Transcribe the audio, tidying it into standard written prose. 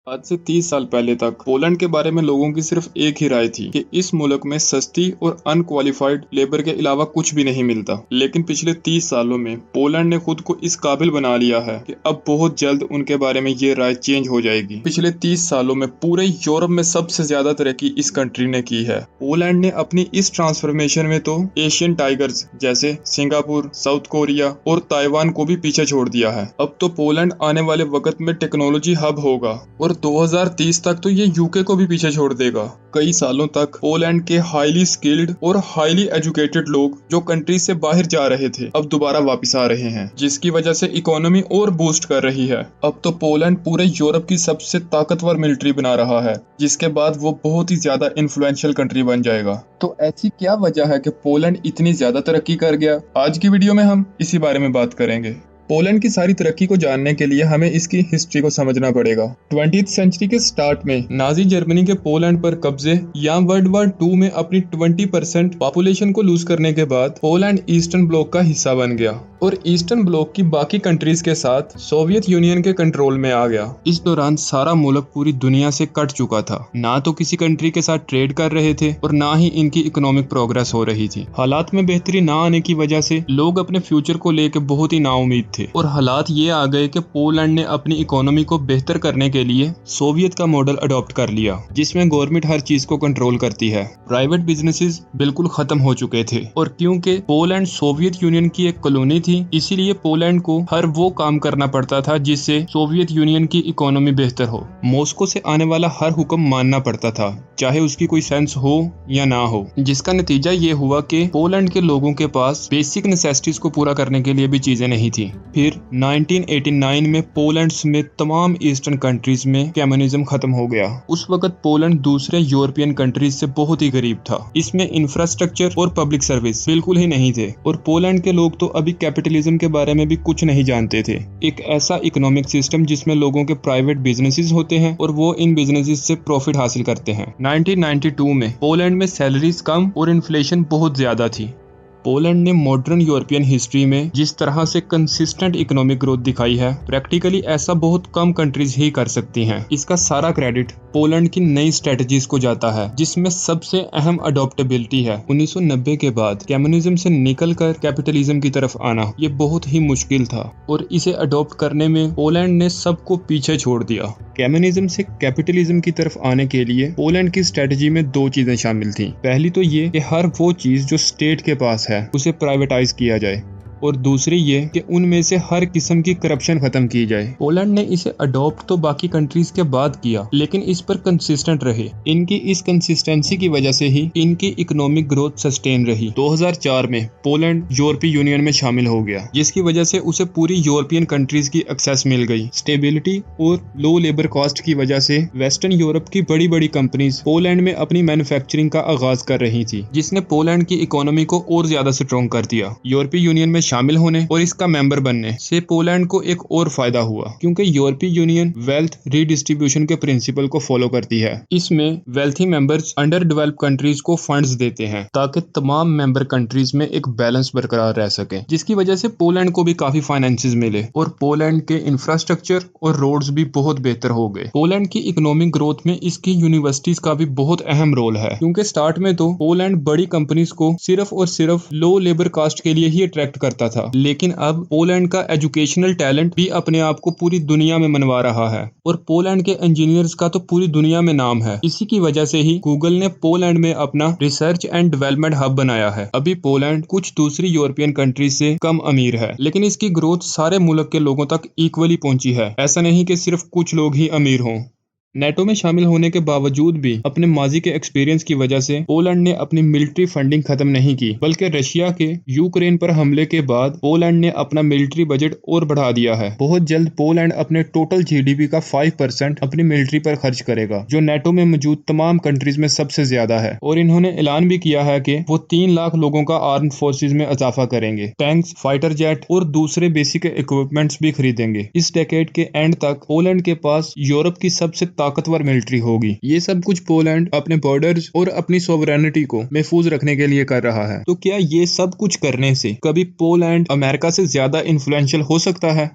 आज से 30 साल पहले तक पोलैंड के बारे में लोगों की सिर्फ एक ही राय थी कि इस मुल्क में सस्ती और अनक्वालिफाइड लेबर के अलावा कुछ भी नहीं मिलता। लेकिन पिछले 30 सालों में पोलैंड ने खुद को इस काबिल बना लिया है कि अब बहुत जल्द उनके बारे में ये राय चेंज हो जाएगी। पिछले 30 सालों में पूरे यूरोप में सबसे ज्यादा तरक्की इस कंट्री ने की है। पोलैंड ने अपनी इस ट्रांसफॉर्मेशन में तो एशियन टाइगर्स जैसे सिंगापुर, साउथ कोरिया और ताइवान को भी पीछे छोड़ दिया है। अब तो पोलैंड आने वाले वक्त में टेक्नोलॉजी हब होगा और 2030 तक तो ये यूके को भी पीछे छोड़ देगा। कई सालों तक पोलैंड के हाईली स्किल्ड और हाईली एजुकेटेड लोग जो कंट्री से बाहर जा रहे थे अब दोबारा वापस आ रहे हैं, जिसकी वजह से इकोनॉमी और बूस्ट कर रही है। अब तो पोलैंड पूरे यूरोप की सबसे ताकतवर मिलिट्री बना रहा है, जिसके बाद वो बहुत ही ज्यादा इन्फ्लुएंशियल कंट्री बन जाएगा। तो ऐसी क्या वजह है कि पोलैंड इतनी ज्यादा तरक्की कर गया? आज की वीडियो में हम इसी बारे में बात करेंगे। पोलैंड की सारी तरक्की को जानने के लिए हमें इसकी हिस्ट्री को समझना पड़ेगा। 20th सेंचुरी के स्टार्ट में नाजी जर्मनी के पोलैंड पर कब्जे या वर्ल्ड वॉर 2 में अपनी 20% पॉपुलेशन को लूज करने के बाद पोलैंड ईस्टर्न ब्लॉक का हिस्सा बन गया और ईस्टर्न ब्लॉक की बाकी कंट्रीज के साथ सोवियत यूनियन के कंट्रोल में आ गया। इस दौरान सारा मुल्क पूरी दुनिया से कट चुका था। ना तो किसी कंट्री के साथ ट्रेड कर रहे थे और ना ही इनकी इकोनॉमिक प्रोग्रेस हो रही थी। हालात में बेहतरी ना आने की वजह से लोग अपने फ्यूचर को लेकर बहुत ही नाउम्मीद थे और हालात ये आ गए कि पोलैंड ने अपनी इकोनॉमी को बेहतर करने के लिए सोवियत का मॉडल अडॉप्ट कर लिया, जिसमें गवर्नमेंट हर चीज को कंट्रोल करती है। प्राइवेट बिजनेसेस बिल्कुल खत्म हो चुके थे और क्योंकि पोलैंड सोवियत यूनियन की एक कॉलोनी थी, इसीलिए पोलैंड को हर वो काम करना पड़ता था जिससे सोवियत यूनियन की इकोनॉमी बेहतर हो। मॉस्को से आने वाला हर हुक्म मानना पड़ता था, चाहे उसकी कोई सेंस हो या ना हो, जिसका नतीजा ये हुआ कि पोलैंड के लोगों के पास बेसिक नेसेसिटीज को पूरा करने के लिए भी चीजें नहीं थी। फिर 1989 में पोलैंड समेत तमाम ईस्टर्न कंट्रीज में कम्युनिज्म खत्म हो गया। उस वक्त पोलैंड दूसरे यूरोपियन कंट्रीज से बहुत ही गरीब था। इसमें इंफ्रास्ट्रक्चर और पब्लिक सर्विस बिल्कुल ही नहीं थे और पोलैंड के लोग तो अभी कैपिटलिज्म के बारे में भी कुछ नहीं जानते थे। एक ऐसा इकोनॉमिक सिस्टम जिसमें लोगों के प्राइवेट बिजनेसेस होते हैं और वो इन बिजनेसेस से प्रॉफिट हासिल करते हैं। 1992 में पोलैंड में सैलरीज कम और इन्फ्लेशन बहुत ज्यादा थी। पोलैंड ने मॉडर्न यूरोपियन हिस्ट्री में जिस तरह से कंसिस्टेंट इकोनॉमिक ग्रोथ दिखाई है, प्रैक्टिकली ऐसा बहुत कम कंट्रीज ही कर सकती हैं। इसका सारा क्रेडिट पोलैंड की नई स्ट्रेटजीज को जाता है, जिसमें सबसे अहम अडॉप्टेबिलिटी है। 1990 के बाद कम्युनिज्म से निकलकर कैपिटलिज्म की तरफ आना ये बहुत ही मुश्किल था और इसे अडॉप्ट करने में पोलैंड ने सबको पीछे छोड़ दिया। कम्युनिज्म से कैपिटलिज्म की तरफ आने के लिए पोलैंड की स्ट्रेटजी में दो चीजें शामिल थीं। पहली तो ये कि हर वो चीज जो स्टेट के पास है उसे प्राइवेटाइज किया जाए और दूसरी ये कि उनमें से हर किस्म की करप्शन खत्म की जाए। पोलैंड ने इसे अडॉप्ट तो बाकी कंट्रीज के बाद किया, लेकिन इस पर कंसिस्टेंट रहे। इनकी इस कंसिस्टेंसी की वजह से ही इनकी इकोनॉमिक ग्रोथ सस्टेन रही। 2004 में पोलैंड यूरोपीय यूनियन में शामिल हो गया, जिसकी वजह से उसे पूरी यूरोपियन कंट्रीज की एक्सेस मिल गई। स्टेबिलिटी और लो लेबर कॉस्ट की वजह से वेस्टर्न यूरोप की बड़ी बड़ी कंपनीज पोलैंड में अपनी मैन्युफैक्चरिंग का आगाज कर रही थी, जिसने पोलैंड की इकोनॉमी को और ज्यादा स्ट्रॉन्ग कर दिया। यूरोपीय यूनियन में शामिल होने और इसका मेंबर बनने से पोलैंड को एक और फायदा हुआ, क्योंकि यूरोपीय यूनियन वेल्थ रीडिस्ट्रीब्यूशन के प्रिंसिपल को फॉलो करती है। इसमें wealthy members under developed countries को फंड्स देते हैं ताकि तमाम मेंबर कंट्रीज में एक बैलेंस बरकरार रह सके, जिसकी वजह से पोलैंड को भी काफी फाइनेंसेस मिले और पोलैंड के इंफ्रास्ट्रक्चर और रोड्स भी बहुत बेहतर हो गए। पोलैंड की इकोनॉमिक ग्रोथ में इसकी यूनिवर्सिटीज का भी बहुत अहम रोल है, क्योंकि स्टार्ट में तो पोलैंड बड़ी कंपनीज को सिर्फ और सिर्फ लो लेबर कास्ट के लिए ही अट्रैक्ट करता था, लेकिन अब पोलैंड का एजुकेशनल टैलेंट भी अपने आप को पूरी दुनिया में मनवा रहा है और पोलैंड के इंजीनियर्स का तो पूरी दुनिया में नाम है। इसी की वजह से ही गूगल ने पोलैंड में अपना रिसर्च एंड डेवलपमेंट हब बनाया है। अभी पोलैंड कुछ दूसरी यूरोपियन कंट्रीज से कम अमीर है, लेकिन इसकी ग्रोथ सारे मुल्क के लोगों तक इक्वली पहुंची है। ऐसा नहीं कि सिर्फ कुछ लोग ही अमीर हों। नेटो में शामिल होने के बावजूद भी अपने माजी के एक्सपीरियंस की वजह से पोलैंड ने अपनी मिलिट्री फंडिंग खत्म नहीं की, बल्कि रशिया के यूक्रेन पर हमले के बाद पोलैंड ने अपना मिलिट्री बजट और बढ़ा दिया है। बहुत जल्द पोलैंड अपने टोटल जीडीपी का 5% अपनी मिलिट्री पर खर्च करेगा, जो नेटो में मौजूद तमाम कंट्रीज में सबसे ज्यादा है। और इन्होंने ऐलान भी किया है कि वो 3 लाख लोगों का आर्म्ड फोर्सेज में इजाफा करेंगे, टैंक्स, फाइटर जेट और दूसरे बेसिक इक्विपमेंट्स भी खरीदेंगे। इस डेकेड के एंड तक पोलैंड के पास यूरोप की सबसे ताकतवर मिलिट्री होगी। ये सब कुछ पोलैंड अपने बॉर्डर्स और अपनी सोवरेनिटी को महफूज रखने के लिए कर रहा है। तो क्या ये सब कुछ करने से कभी पोलैंड अमेरिका से ज्यादा इन्फ्लुएंशियल हो सकता है?